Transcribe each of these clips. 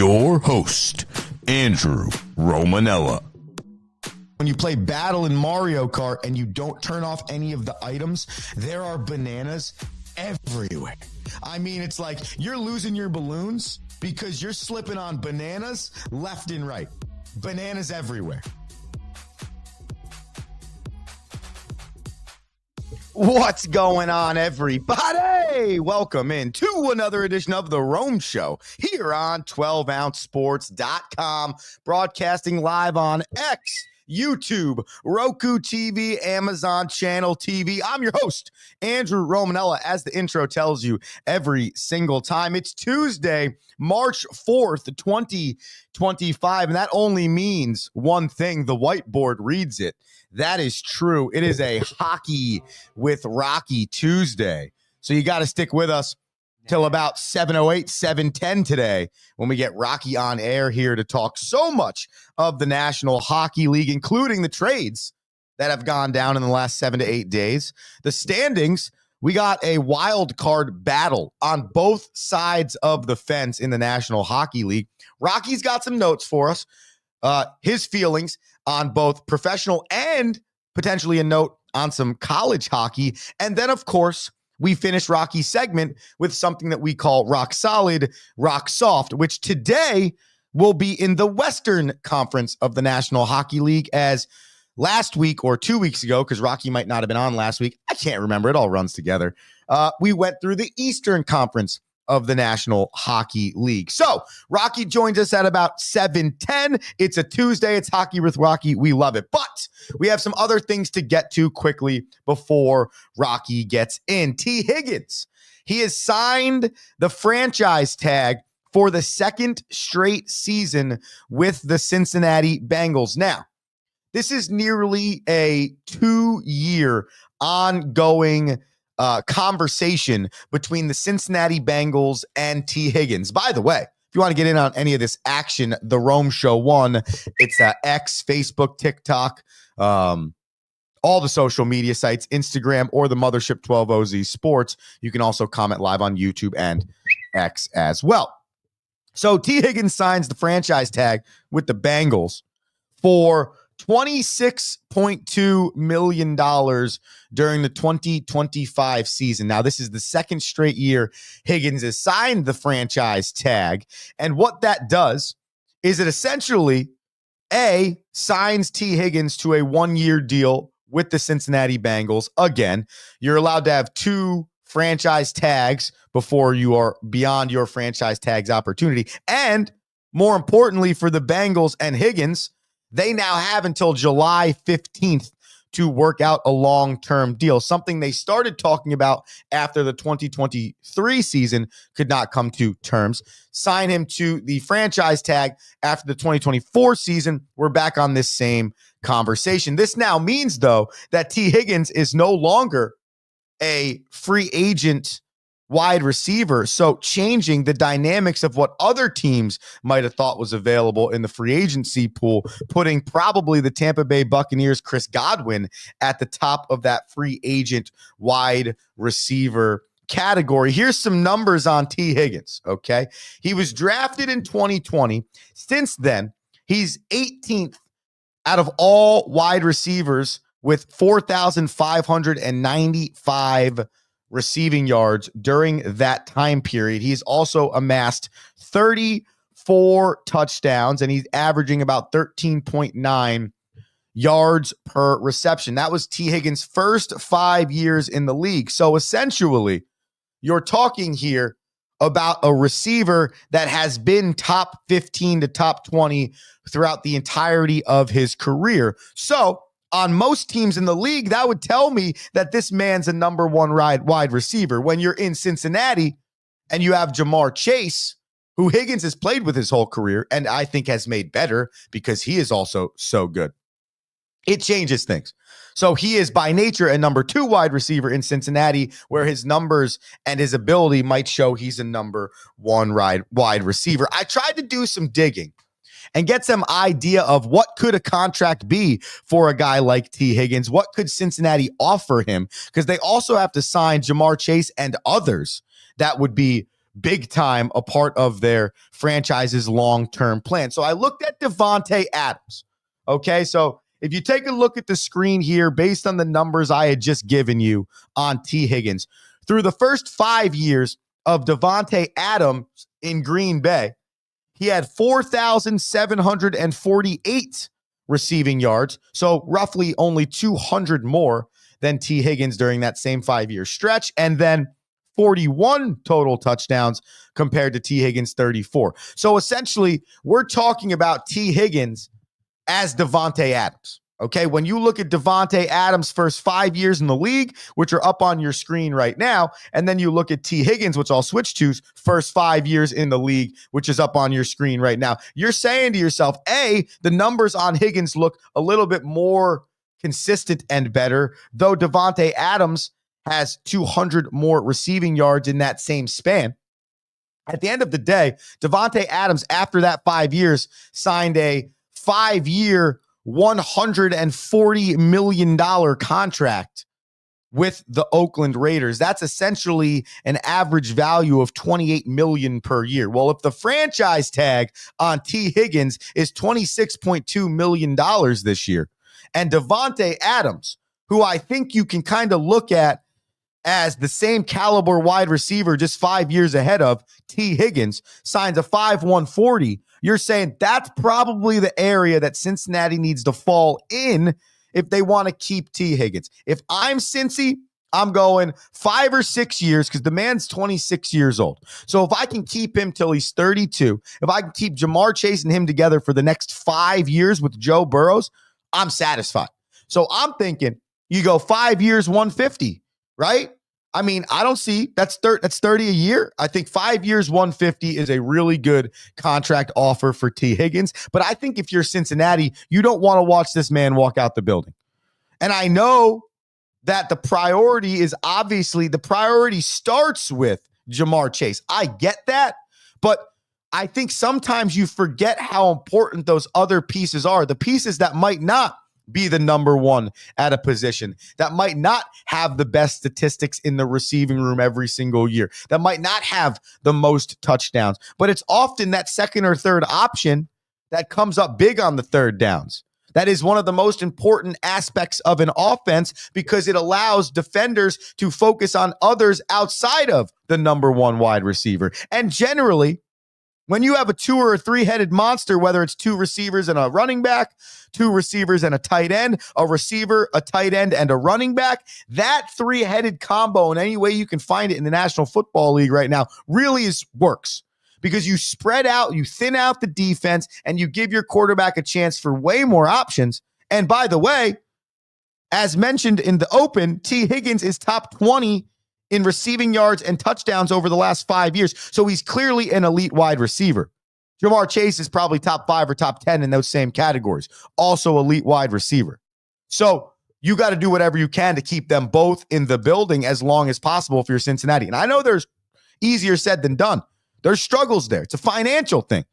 your host, Andrew Romanella. When you play Battle in Mario Kart and you don't turn off any of the items, there are bananas everywhere. I mean, it's like you're losing your balloons because you're slipping on bananas left and right. Bananas everywhere. What's going on, everybody? Welcome in to another edition of The Rome Show here on 12ouncesports.com, broadcasting live on X, YouTube, Roku TV, Amazon Channel TV. I'm your host, Andrew Romanella, as the intro tells you every single time. It's Tuesday, March 4th, 2025, and that only means one thing. The whiteboard reads it. That is true. It is a Hockey with Rocky Tuesday. So you got to stick with us till about 7:08, 7:10 today when we get Rocky on air here to talk so much of the National Hockey League, including the trades that have gone down in the last 7 to 8 days. The standings, we got a wild card battle on both sides of the fence in the National Hockey League. Rocky's got some notes for us, his feelings on both professional and potentially a note on some college hockey. And then, of course, we finish Rocky's segment with something that we call Rock Solid, Rock Soft, which today will be in the Western Conference of the National Hockey League, as last week or 2 weeks ago, because Rocky might not have been on last week, I can't remember, it all runs together, we went through the Eastern Conference of the National Hockey League. So Rocky joins us at about 7:10. It's a Tuesday. It's Hockey with Rocky. We love it. But we have some other things to get to quickly before Rocky gets in. T. Higgins, he has signed the franchise tag for the second straight season with the Cincinnati Bengals. Now, this is nearly a 2-year ongoing conversation between the Cincinnati Bengals and T. Higgins. By the way, if you want to get in on any of this action, the Rome Show 1, it's X, Facebook, TikTok, all the social media sites, Instagram, or the Mothership 12OZ Sports. You can also comment live on YouTube and X as well. So T. Higgins signs the franchise tag with the Bengals for $26.2 million during the 2025 season. Now, this is the second straight year Higgins has signed the franchise tag. And what that does is it essentially, A, signs T. Higgins to a 1-year deal with the Cincinnati Bengals. Again, you're allowed to have 2 franchise tags before you are beyond your franchise tag's opportunity. And more importantly for the Bengals and Higgins, they now have until July 15th to work out a long-term deal, something they started talking about after the 2023 season could not come to terms. Sign him to the franchise tag after the 2024 season. We're back on this same conversation. This now means, though, that T. Higgins is no longer a free agent wide receiver, so changing the dynamics of what other teams might have thought was available in the free agency pool, putting probably the Tampa Bay Buccaneers' Chris Godwin at the top of that free agent wide receiver category. Here's some numbers on T. Higgins, okay? He was drafted in 2020. Since then, he's 18th out of all wide receivers with 4,595 receiving yards during that time period. He's also amassed 34 touchdowns, and he's averaging about 13.9 yards per reception. That was T. Higgins' first 5 years in the league. So essentially, you're talking here about a receiver that has been top 15 to top 20 throughout the entirety of his career. So on most teams in the league, that would tell me that this man's a number 1 wide receiver. When you're in Cincinnati and you have Jamar Chase, who Higgins has played with his whole career and I think has made better because he is also so good, it changes things. So he is by nature a number 2 wide receiver in Cincinnati, where his numbers and his ability might show he's a number 1 wide receiver. I tried to do some digging and get some idea of what could a contract be for a guy like T. Higgins. What could Cincinnati offer him? Because they also have to sign Jamar Chase and others that would be big time a part of their franchise's long-term plan. So I looked at Davante Adams. Okay, so if you take a look at the screen here, based on the numbers I had just given you on T. Higgins, through the first 5 years of Davante Adams in Green Bay, he had 4,748 receiving yards, so roughly only 200 more than T. Higgins during that same 5-year stretch, and then 41 total touchdowns compared to T. Higgins' 34. So essentially, we're talking about T. Higgins as Davante Adams. Okay, when you look at Davante Adams' first 5 years in the league, which are up on your screen right now, and then you look at T. Higgins, which I'll switch to's first 5 years in the league, which is up on your screen right now, you're saying to yourself, A, the numbers on Higgins look a little bit more consistent and better, though Davante Adams has 200 more receiving yards in that same span. At the end of the day, Davante Adams, after that 5 years, signed a 5-year, $140 million contract with the Oakland Raiders. That's essentially an average value of $28 million per year. Well, if the franchise tag on T. Higgins is $26.2 million this year, and Davante Adams, who I think you can kind of look at as the same caliber wide receiver just 5 years ahead of T. Higgins, signs a 5-140, you're saying that's probably the area that Cincinnati needs to fall in if they want to keep T. Higgins. If I'm Cincy, I'm going 5 or 6 years because the man's 26 years old. So if I can keep him till he's 32, if I can keep Jamar Chase and him together for the next 5 years with Joe Burrows, I'm satisfied. So I'm thinking you go 5 years, 150, right? I mean, I don't see that's 30 a year. I think 5 years, 150 is a really good contract offer for T. Higgins. But I think if you're Cincinnati, you don't want to watch this man walk out the building. And I know that the priority starts with Jamar Chase. I get that, but I think sometimes you forget how important those other pieces are. The pieces that might not be the number one at a position, that might not have the best statistics in the receiving room every single year, that might not have the most touchdowns, but it's often that second or third option that comes up big on the third downs. That is one of the most important aspects of an offense because it allows defenders to focus on others outside of the number one wide receiver. And generally, when you have a 2 or 3-headed monster, whether it's 2 receivers and a running back, 2 receivers and a tight end, a receiver, a tight end, and a running back, that 3-headed combo in any way you can find it in the National Football League right now really works because you spread out, you thin out the defense, and you give your quarterback a chance for way more options. And by the way, as mentioned in the open, T. Higgins is top 20 in receiving yards and touchdowns over the last 5 years. So he's clearly an elite wide receiver. Jamar Chase is probably top 5 or top 10 in those same categories. Also elite wide receiver. So you got to do whatever you can to keep them both in the building as long as possible if you're Cincinnati. And I know there's easier said than done. There's struggles there. It's a financial thing.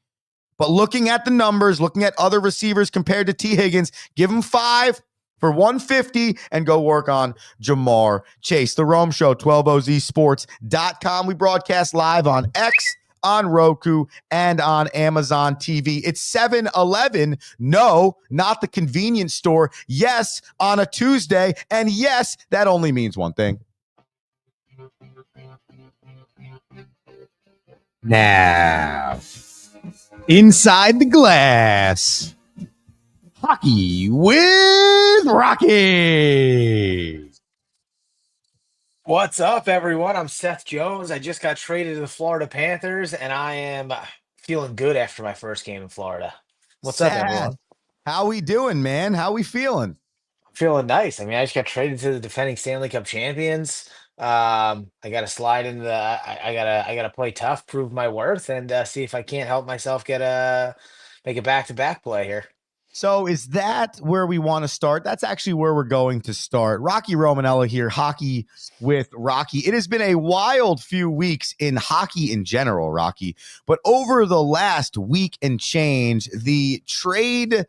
But looking at the numbers, looking at other receivers compared to T. Higgins, give him 5 for 150 and go work on Jamar Chase. The Rome Show, 12ozsports.com. We broadcast live on X, on Roku, and on Amazon TV. It's 7-Eleven. No, not the convenience store. Yes, on a Tuesday. And yes, that only means one thing. Now, inside the glass. Hockey with Rocky. What's up, everyone? I'm Seth Jones. I just got traded to the Florida Panthers, and I am feeling good after my first game in Florida. What's up, everyone? How we doing, man? How we feeling? I'm feeling nice. I mean, I just got traded to the defending Stanley Cup champions. I got to slide into the. I gotta play tough, prove my worth, and see if I can't help myself make a back-to-back play here. So is that where we want to start? That's actually where we're going to start. Rocky Romanella here, Hockey with Rocky. It has been a wild few weeks in hockey in general, Rocky. But over the last week and change, the trade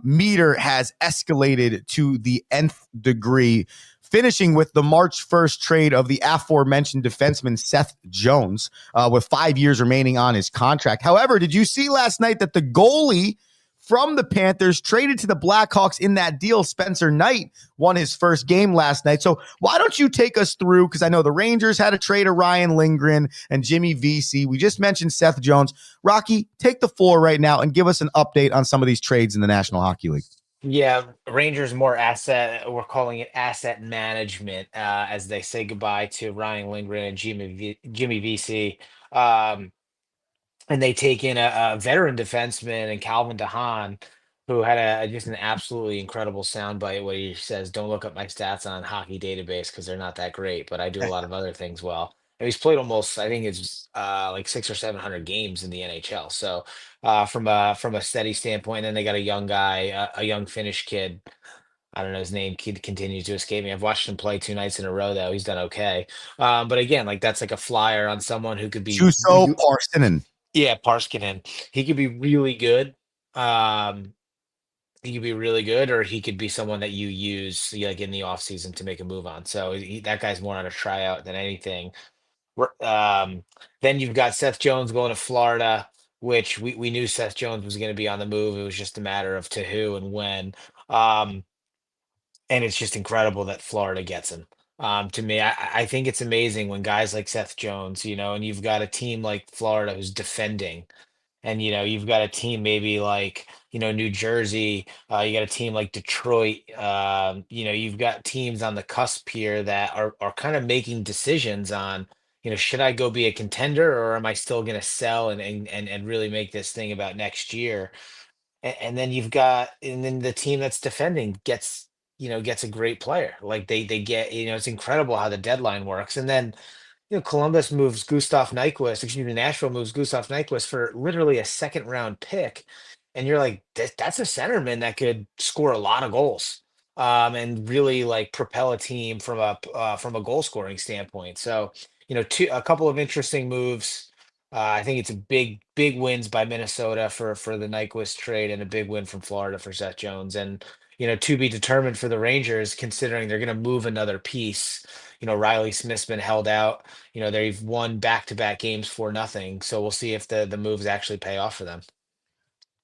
meter has escalated to the nth degree. finishing with the March 1st trade of the aforementioned defenseman Seth Jones with 5 years remaining on his contract. However, did you see last night that the goalie from the Panthers traded to the Blackhawks in that deal? Spencer Knight won his first game last night. So why don't you take us through, because I know the Rangers had a trade of Ryan Lindgren and Jimmy Vesey. We just mentioned Seth Jones. Rocky, take the floor right now and give us an update on some of these trades in the National Hockey League. Yeah, Rangers more asset. We're calling it asset management as they say goodbye to Ryan Lindgren and Jimmy Vesey. Um, and they take in a veteran defenseman and Calvin DeHaan, who had just an absolutely incredible soundbite where he says, "Don't look up my stats on Hockey Database because they're not that great, but I do a lot of other things well." And he's played almost, I think it's like 600 or 700 games in the NHL. So from a steady standpoint, then they got a young guy, a young Finnish kid. I don't know his name. Kid continues to escape me. I've watched him play 2 nights in a row, though. He's done okay. But again, like that's like a flyer on someone who could be Juuso Parssinen. yeah, Parskinen. He could be really good. Um, he could be really good, or he could be someone that you use like in the offseason to make a move on. So that guy's more on a tryout than anything. Then you've got Seth Jones going to Florida, which we knew Seth Jones was going to be on the move. It was just a matter of to who and when. Um, and it's just incredible that Florida gets him. To me, I think it's amazing when guys like Seth Jones, and you've got a team like Florida who's defending and you've got a team maybe like New Jersey, you got a team like Detroit, you've got teams on the cusp here that are kind of making decisions on should I go be a contender or am I still going to sell and really make this thing about next year. And then the team that's defending gets a great player, like they get, it's incredible how the deadline works. And then Columbus moves Gustav Nyquist, excuse me, Nashville moves Gustav Nyquist for literally a second round pick. And you're like, that's a centerman that could score a lot of goals, and really like propel a team from a goal scoring standpoint. So, a couple of interesting moves. I think it's a big wins by Minnesota for the Nyquist trade and a big win from Florida for Seth Jones. And, to be determined for the Rangers, considering they're going to move another piece. Riley Smith's been held out. They've won back-to-back games for nothing. So we'll see if the moves actually pay off for them.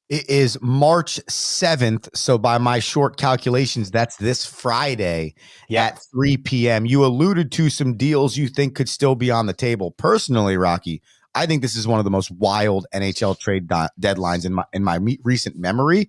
It is March 7th. So by my short calculations, that's this Friday at 3 p.m. You alluded to some deals you think could still be on the table. Personally, Rocky, I think this is one of the most wild NHL trade deadlines in my recent memory.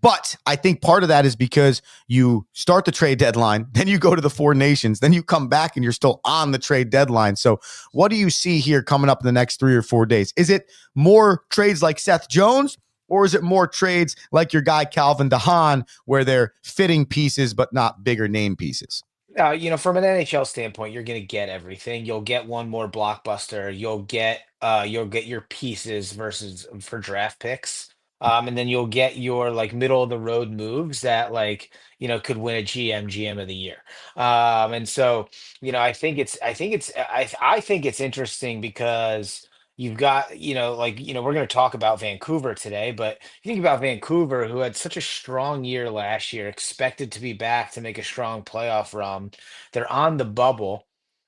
But I think part of that is because you start the trade deadline, then you go to the Four Nations, then you come back and you're still on the trade deadline. So what do you see here coming up in the next 3 or 4 days? Is it more trades like Seth Jones, or is it more trades like your guy Calvin DeHaan, where they're fitting pieces but not bigger name pieces? From an NHL standpoint, you're going to get everything. You'll get one more blockbuster. You'll get your pieces versus for draft picks. And then you'll get your like middle of the road moves that like, could win a GM of the year. And so, I think it's interesting because you've got, we're going to talk about Vancouver today, but you think about Vancouver, who had such a strong year last year, expected to be back to make a strong playoff run. They're on the bubble.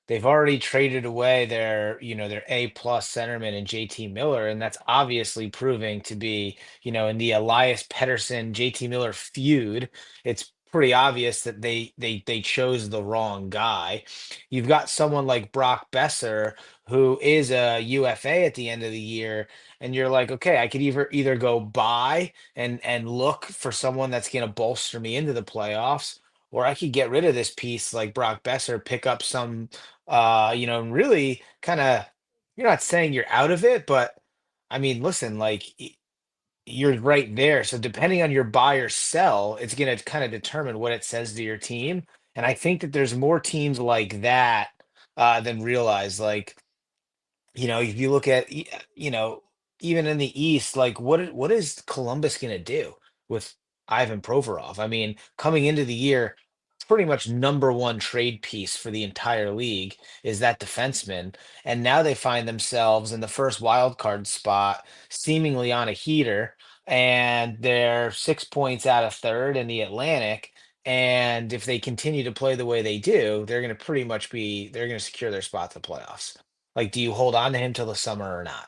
They've already traded away their A+ centerman and JT Miller, and that's obviously proving to be, in the Elias Pettersson JT Miller feud. It's pretty obvious that they chose the wrong guy. You've got someone like Brock Besser, who is a UFA at the end of the year, and you're like, okay, I could either go buy and look for someone that's going to bolster me into the playoffs, or I could get rid of this piece like Brock Besser, pick up some, and really kind of, you're not saying you're out of it, but I mean, listen, like you're right there. So depending on your buy or sell, it's going to kind of determine what it says to your team. And I think that there's more teams like that than realize. Like, if you look at, even in the East, like what is Columbus going to do with Ivan Provorov? I mean, coming into the year, pretty much number one trade piece for the entire league is that defenseman. And now they find themselves in the first wild card spot, seemingly on a heater, and they're 6 points out of third in the Atlantic. And if they continue to play the way they do, they're going to they're going to secure their spot to the playoffs. Like, do you hold on to him till the summer or not?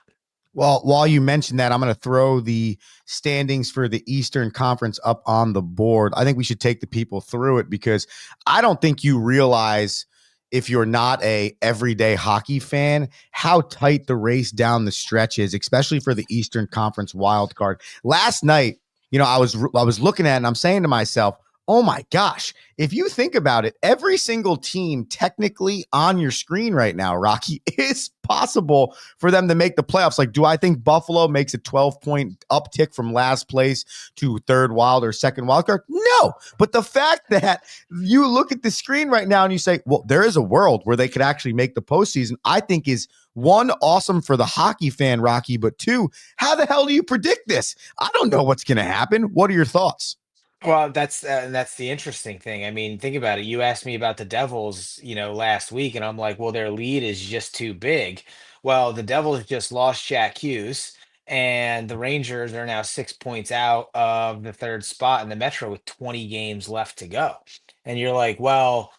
Well, while you mentioned that, I'm going to throw the standings for the Eastern Conference up on the board. I think we should take the people through it because I don't think you realize, if you're not a everyday hockey fan, how tight the race down the stretch is, especially for the Eastern Conference wild card. Last night, I was looking at it and I'm saying to myself, oh my gosh, if you think about it, every single team technically on your screen right now, Rocky, is possible for them to make the playoffs. Like, do I think Buffalo makes a 12-point uptick from last place to third wild or second wild card? No. But the fact that you look at the screen right now and you say, well, there is a world where they could actually make the postseason, I think is, one, awesome for the hockey fan, Rocky, but two, how the hell do you predict this? I don't know what's going to happen. What are your thoughts? Well, that's the interesting thing. I mean, think about it. You asked me about the Devils, last week, and I'm like, well, their lead is just too big. Well, the Devils just lost Jack Hughes, and the Rangers are now 6 points out of the third spot in the Metro with 20 games left to go. And you're like, well,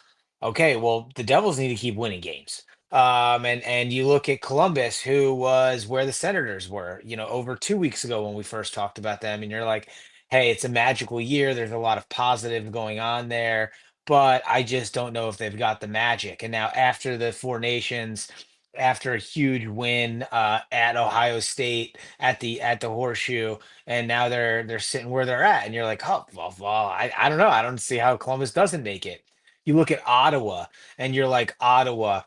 okay, well, the Devils need to keep winning games. And you look at Columbus, who was where the Senators were, over 2 weeks ago when we first talked about them, and you're like, hey, it's a magical year. There's a lot of positive going on there, but I just don't know if they've got the magic. And now after the Four Nations, after a huge win at Ohio State at the Horseshoe, and now they're sitting where they're at, and you're like, oh, well, I don't know. I don't see how Columbus doesn't make it. You look at Ottawa, and you're like, Ottawa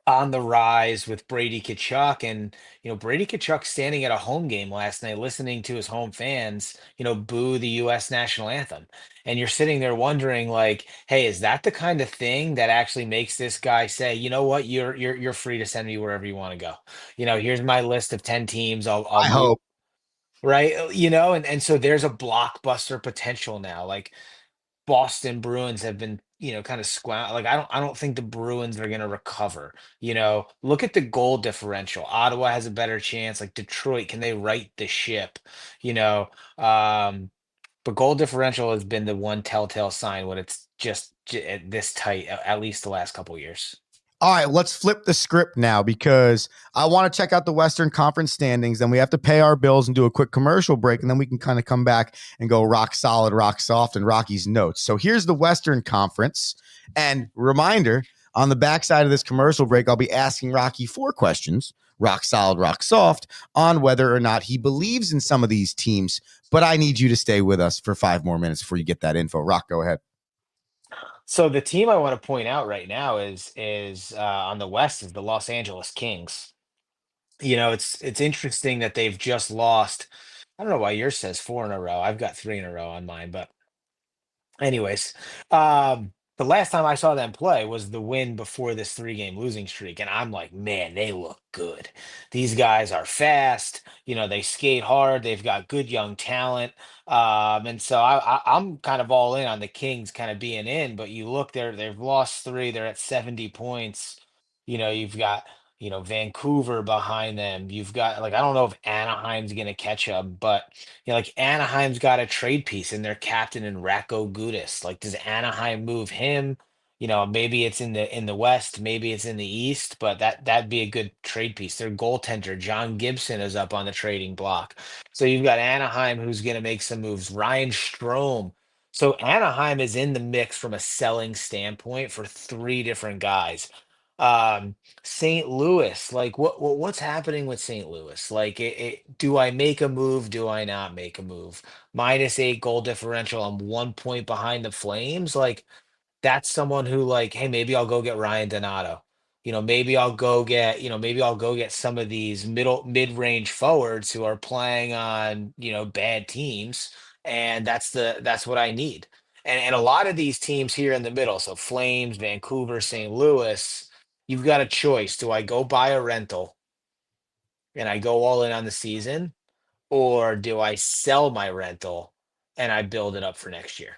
on the rise with Brady Kachuk. And, Brady Kachuk standing at a home game last night, listening to his home fans, boo the US national anthem. And you're sitting there wondering, like, hey, is that the kind of thing that actually makes this guy say, you know what, you're free to send me wherever you want to go. Here's my list of 10 teams. I'll I move. hope. Right. And so there's a blockbuster potential now. Like, Boston Bruins have been, kind of like, I don't think the Bruins are going to recover. Look at the goal differential. Ottawa has a better chance. Like, Detroit, can they right the ship? You know, um, but goal differential has been the one telltale sign when it's just this tight, at least the last couple years. All right, let's flip the script now because I want to check out the Western Conference standings. Then we have to pay our bills and do a quick commercial break, and then we can kind of come back and go rock solid, rock soft, and Rocky's notes. So here's the Western Conference. And reminder, on the backside of this commercial break, I'll be asking Rocky 4 questions, rock solid, rock soft, on whether or not he believes in some of these teams. But I need you to stay with us for 5 more minutes before you get that info. Rock, go ahead. So the team I want to point out right now is on the West is the Los Angeles Kings. It's interesting that they've just lost. I don't know why yours says four in a row. I've got three in a row on mine, but anyways, the last time I saw them play was the win before this 3-game losing streak, and I'm like, man, they look good. These guys are fast. They skate hard. They've got good young talent, and so I'm kind of all in on the Kings kind of being in. But you look there, they've lost three. They're at 70 points. You've got Vancouver behind them. You've got, like, I don't know if Anaheim's gonna catch them, but like, Anaheim's got a trade piece in their captain in Racco Gudis. Like, does Anaheim move him? Maybe it's in the West, maybe it's in the East, but that'd be a good trade piece. Their goaltender, John Gibson, is up on the trading block. So you've got Anaheim who's gonna make some moves. Ryan Strome. So Anaheim is in the mix from a selling standpoint for three different guys. St. Louis, like, what's happening with St. Louis? Like, do I make a move? Do I not make a move? -8 goal differential. I'm 1 point behind the Flames. Like, that's someone who, like, hey, maybe I'll go get Ryan Donato. Maybe I'll go get some of these mid-range forwards who are playing on, bad teams. And that's what I need. And a lot of these teams here in the middle, so Flames, Vancouver, St. Louis, you've got a choice. Do I go buy a rental and I go all in on the season, or do I sell my rental and I build it up for next year?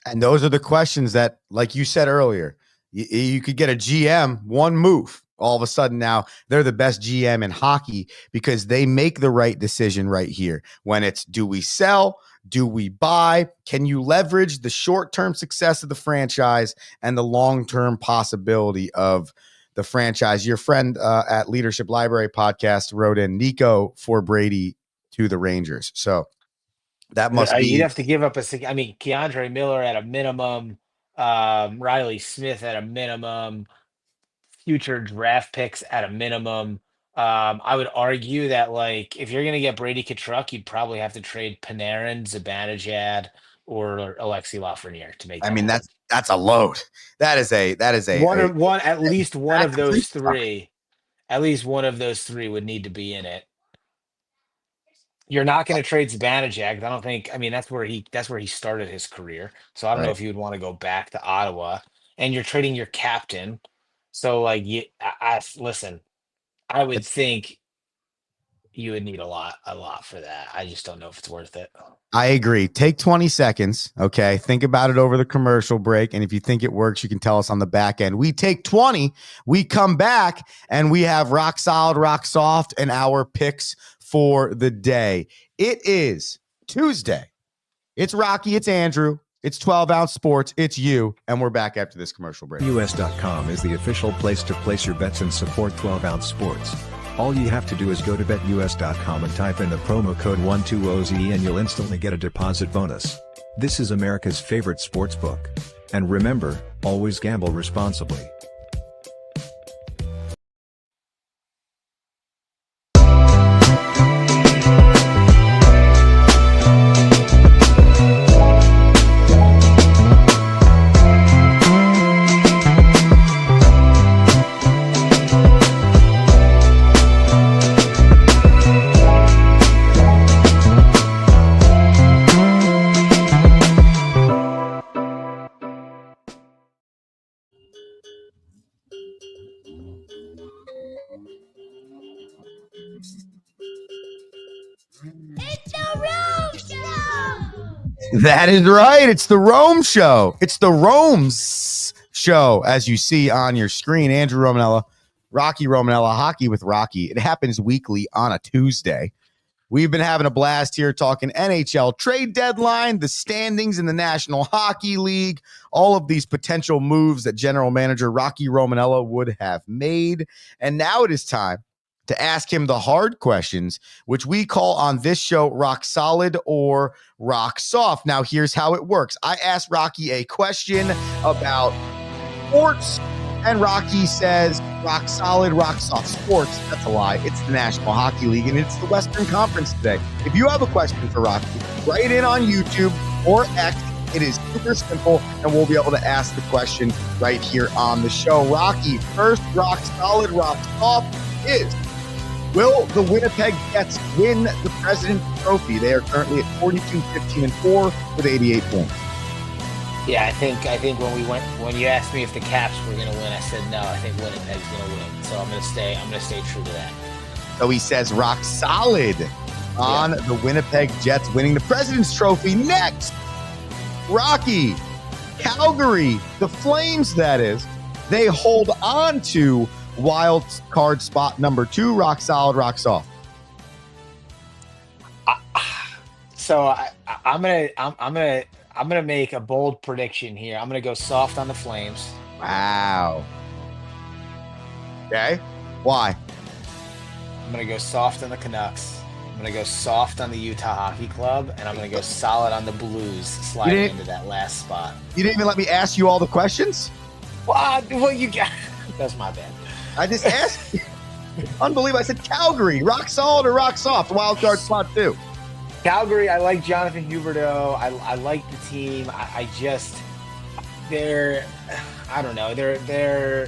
And those are the questions that, like you said earlier, you could get a GM, one move. All of a sudden now they're the best GM in hockey because they make the right decision right here. When it's, do we sell? Do we buy? Can you leverage the short-term success of the franchise and the long-term possibility of the franchise? Your friend at Leadership Library podcast wrote in Nico for Brady to the Rangers. So that must You'd be, have to give up I mean, Keandre Miller at a minimum, Riley Smith at a minimum, future draft picks at a minimum. I would argue that like if you're gonna get Brady Kachuk, you'd probably have to trade Panarin, Zibanejad, or Alexi Lafreniere to make I that mean, happen. that's a load. That is At least one of those truck. three, at least one of those three would need to be in it. You're not going to trade Zibanejad 'cause I don't think. I mean, that's where he started his career. So I don't know Right. if you would want to go back to Ottawa. And you're trading your captain. So like, listen. I would think you would need a lot for that. I just don't know if it's worth it. I agree. Take 20 seconds. Okay. Think about it over the commercial break. And if you think it works, you can tell us on the back end. We take 20, we come back, and we have rock solid, rock soft, and our picks for the day. It is Tuesday. It's Rocky. It's Andrew. It's 12-ounce sports. It's you. And we're back after this commercial break. US.com is the official place to place your bets and support 12-ounce sports. All you have to do is go to betus.com and type in the promo code 120Z and you'll instantly get a deposit bonus. This is America's favorite sports book. And remember, always gamble responsibly. That is right. It's the Rome Show. It's the Rome's Show, as you see on your screen. Andrew Romanella, Rocky Romanella, Hockey with Rocky. It happens weekly on a Tuesday. We've been having a blast here talking NHL trade deadline, the standings in the National Hockey League, all of these potential moves that general manager Rocky Romanella would have made. And now it is time to ask him the hard questions, which we call on this show rock solid or rock soft. Now, here's how it works. I ask Rocky a question about sports, and Rocky says rock solid, rock soft. Sports, that's a lie. It's the National Hockey League, and it's the Western Conference today. If you have a question for Rocky, write it in on YouTube or X. It is super simple, and we'll be able to ask the question right here on the show. Rocky, first rock solid, rock soft is, will the Winnipeg Jets win the President's Trophy? They are currently at 42-15-4 with 88 points. Yeah, I think when you asked me if the Caps were going to win, I said no. I think Winnipeg's going to win, so I'm going to stay true to that. So he says rock solid on the Winnipeg Jets winning the President's Trophy. Next, Rocky, Calgary, the Flames. That is, they hold on to wild card spot number 2. Rock solid, rock soft. I'm gonna make a bold prediction here. I'm gonna go soft on the Flames. Wow. Okay. Why? I'm gonna go soft on the Canucks. I'm gonna go soft on the Utah Hockey Club, and I'm gonna go solid on the Blues, sliding into that last spot. You didn't even let me ask you all the questions? Well, you got. That's my bad. I just asked you. Unbelievable. I said Calgary, rock solid or rock soft, wild card spot 2. Calgary, I like Jonathan Huberdeau. I like the team. I don't know. They're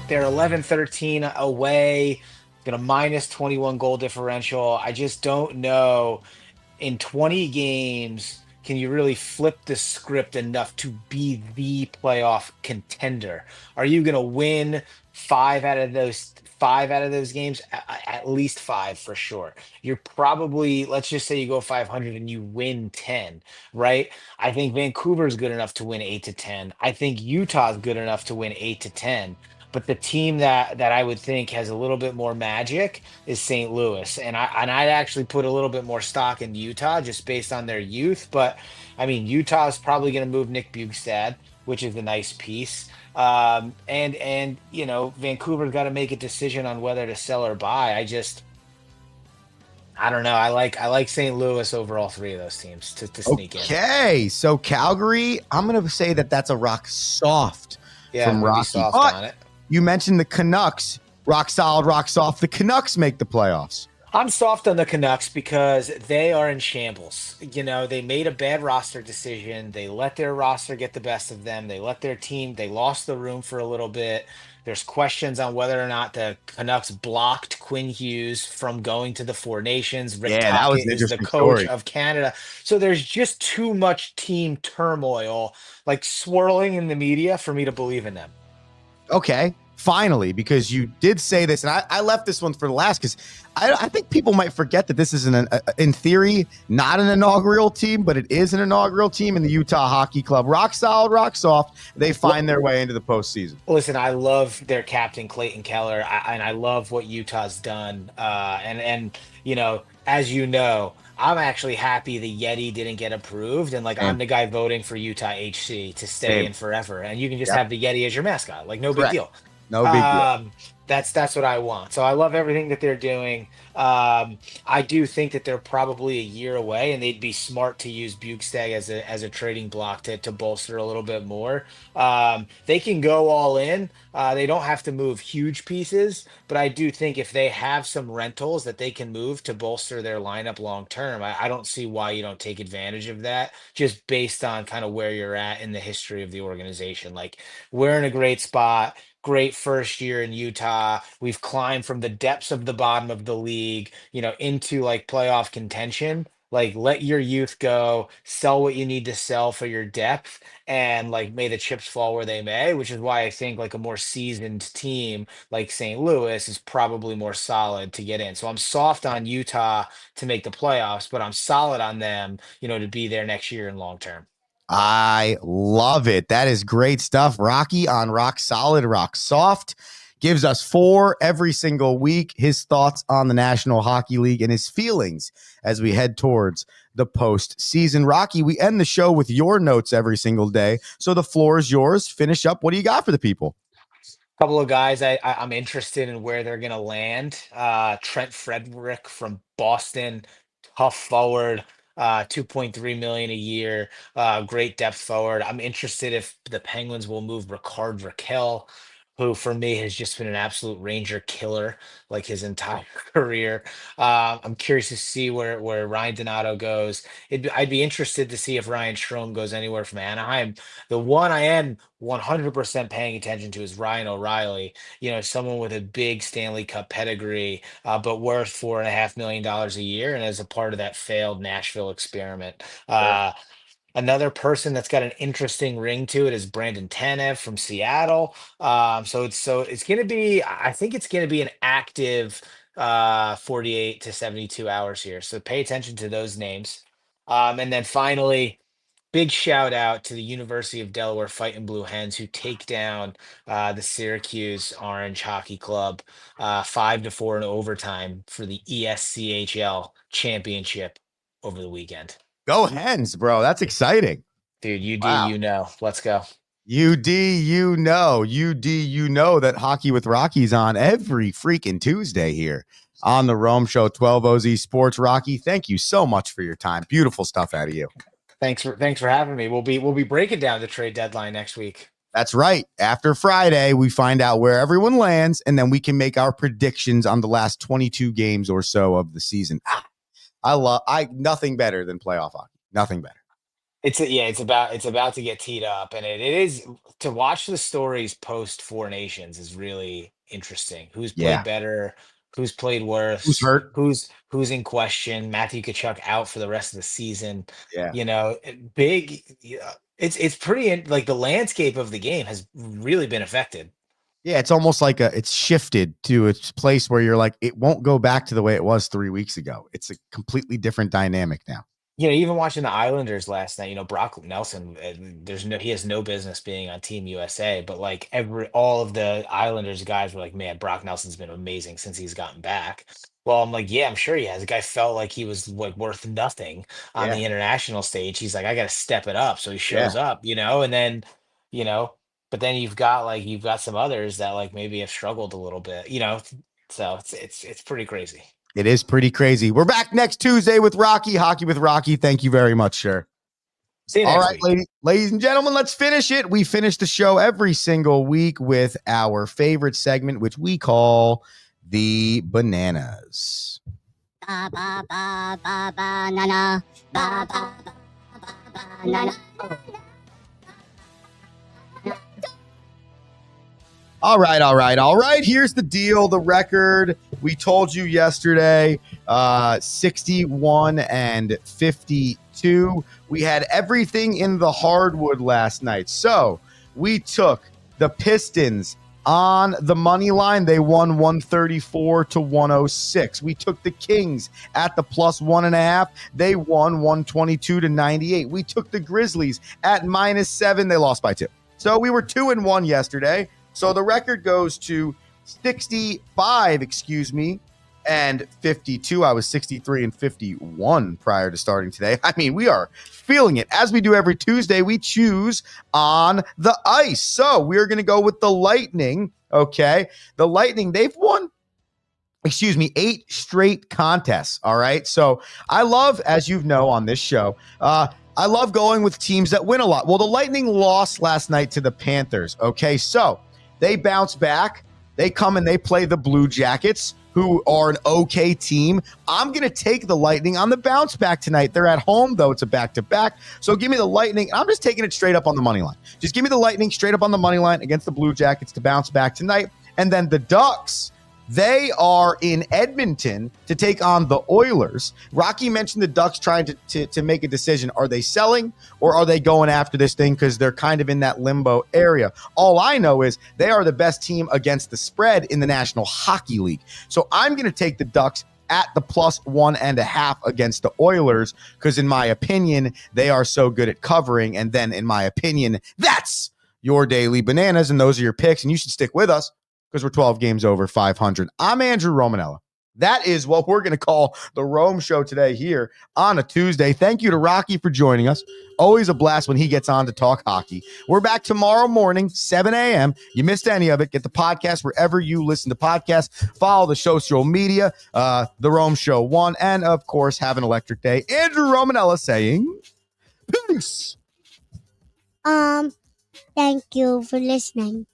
11-13 away, got a minus 21 goal differential. I just don't know. In 20 games, can you really flip the script enough to be the playoff contender? Are you going to win 5 out of those games? At least 5 for sure. You're probably, let's just say you go 500 and you win 10, right? I think Vancouver's good enough to win 8 to 10. I think Utah's good enough to win 8 to 10. But the team that I would think has a little bit more magic is St. Louis, and I'd actually put a little bit more stock in Utah just based on their youth. But I mean, Utah is probably going to move Nick Bjugstad, which is a nice piece. And Vancouver's got to make a decision on whether to sell or buy. I don't know. I like St. Louis over all three of those teams to sneak in. Okay, so Calgary, I'm going to say that's a rock soft Yeah, from I'm gonna be Rocky. soft But on it. you mentioned the Canucks, rock solid, rock soft. The Canucks make the playoffs. I'm soft on the Canucks because they are in shambles. They made a bad roster decision. They let their roster get the best of them. They let their team, they lost the room for a little bit. There's questions on whether or not the Canucks blocked Quinn Hughes from going to the Four Nations. Rick Yeah, that was Tocchet an is the interesting coach story. of Canada. So there's just too much team turmoil, like swirling in the media for me to believe in them. Okay, finally, because you did say this, and I left this one for the last because I think people might forget that this is in theory not an inaugural team, but it is an inaugural team in the Utah Hockey Club. Rock solid, rock soft. They find their way into the postseason. Listen, I love their captain Clayton Keller, and I love what Utah's done. As you know, I'm actually happy the Yeti didn't get approved, and like I'm the guy voting for Utah HC to stay Same. in forever, and you can just Yep. have the Yeti as your mascot, like no big Correct. deal. No big deal. That's what I want. So I love everything that they're doing. I do think that they're probably a year away, and they'd be smart to use Bukestad as a trading block to bolster a little bit more. They can go all in. They don't have to move huge pieces, but I do think if they have some rentals that they can move to bolster their lineup long term, I don't see why you don't take advantage of that just based on kind of where you're at in the history of the organization. Like we're in a great spot. Great first year in Utah. We've climbed from the depths of the bottom of the league, into like playoff contention. Like let your youth go, sell what you need to sell for your depth, and like may the chips fall where they may, which is why I think like a more seasoned team like St. Louis is probably more solid to get in. So I'm soft on Utah to make the playoffs, but I'm solid on them, to be there next year and long term. I love it. That is great stuff. Rocky on Rock Solid, Rock Soft gives us 4 every single week. His thoughts on the National Hockey League and his feelings as we head towards the postseason. Rocky, we end the show with your notes every single day. So the floor is yours. Finish up. What do you got for the people? Couple of guys I'm interested in where they're gonna land. Trent Frederick from Boston, tough forward, 2.3 million a year, great depth forward. I'm interested if the Penguins will move Ricard Raquel, who for me has just been an absolute Ranger killer like his entire career. I'm curious to see where Ryan Donato goes. I'd be interested to see if Ryan Strome goes anywhere from Anaheim. The one I am 100% paying attention to is Ryan O'Reilly, someone with a big Stanley Cup pedigree, but worth $4.5 million a year, and as a part of that failed Nashville experiment. Another person that's got an interesting ring to it is Brandon Tanev from Seattle. So it's going to be, I think it's going to be an active 48 to 72 hours here. So pay attention to those names. And then finally, big shout out to the University of Delaware Fighting Blue Hens who take down the Syracuse Orange Hockey Club 5-4 in overtime for the ESCHL championship over the weekend. Go Hens, bro. That's exciting. Dude, UD, Wow. let's go. UD, that Hockey with Rocky's on every freaking Tuesday here on the Rome Show, 12 OZ Sports. Rocky, thank you so much for your time. Beautiful stuff out of you. Thanks for having me. We'll be breaking down the trade deadline next week. That's right. After Friday, we find out where everyone lands, and then we can make our predictions on the last 22 games or so of the season. Nothing better than playoff hockey. Nothing better. It's about to get teed up, and it is to watch the stories post Four Nations is really interesting. Who's played better? Who's played worse? Who's hurt? Who's in question? Matthew Tkachuk out for the rest of the season. Yeah. Big. It's pretty like the landscape of the game has really been affected. Yeah, it's almost like it's shifted to a place where you're like, it won't go back to the way it was 3 weeks ago. It's a completely different dynamic now. Even watching the Islanders last night, Brock Nelson, he has no business being on Team USA, but like all of the Islanders guys were like, man, Brock Nelson's been amazing since he's gotten back. Well, I'm like, yeah, I'm sure he has. The guy felt like he was like worth nothing on Yeah. the international stage. He's like, I got to step it up. So he Yeah. shows up, and then, you know, but then you've got some others that like maybe have struggled a little bit, so it's pretty crazy. It is pretty crazy. We're back next Tuesday with Rocky, Hockey with Rocky. Thank you very much, sir. See you All next right, week. ladies and gentlemen, let's finish it. We finish the show every single week with our favorite segment, which we call the Bananas. Ba ba ba ba banana. Ba ba ba ba banana. All right. Here's the deal. The record we told you yesterday, 61 and 52. We had everything in the hardwood last night. So we took the Pistons on the money line. They won 134 to 106. We took the Kings at the +1.5. They won 122 to 98. We took the Grizzlies at -7. They lost by 2. So we were 2-1 yesterday. So the record goes to 65, and 52. I was 63 and 51 prior to starting today. I mean, we are feeling it. As we do every Tuesday, we choose on the ice. So we're going to go with the Lightning, okay? The Lightning, they've won 8 straight contests, all right? So I love, as you know on this show, I love going with teams that win a lot. Well, the Lightning lost last night to the Panthers, okay? So they bounce back. They come and they play the Blue Jackets, who are an okay team. I'm going to take the Lightning on the bounce back tonight. They're at home, though. It's a back-to-back. So give me the Lightning. I'm just taking it straight up on the money line. Just give me the Lightning straight up on the money line against the Blue Jackets to bounce back tonight. And then the Ducks, they are in Edmonton to take on the Oilers. Rocky mentioned the Ducks trying to make a decision. Are they selling or are they going after this thing because they're kind of in that limbo area? All I know is they are the best team against the spread in the National Hockey League. So I'm going to take the Ducks at the +1.5 against the Oilers because, in my opinion, they are so good at covering. And then, in my opinion, that's your Daily Bananas, and those are your picks, and you should stick with us because we're 12 games over 500. I'm Andrew Romanella. That is what we're going to call the Rome Show today here on a Tuesday. Thank you to Rocky for joining us. Always a blast when he gets on to talk hockey. We're back tomorrow morning, 7 a.m. You missed any of it, get the podcast wherever you listen to podcasts. Follow the social media, the Rome Show 1, and, of course, have an electric day. Andrew Romanella saying peace. Thank you for listening.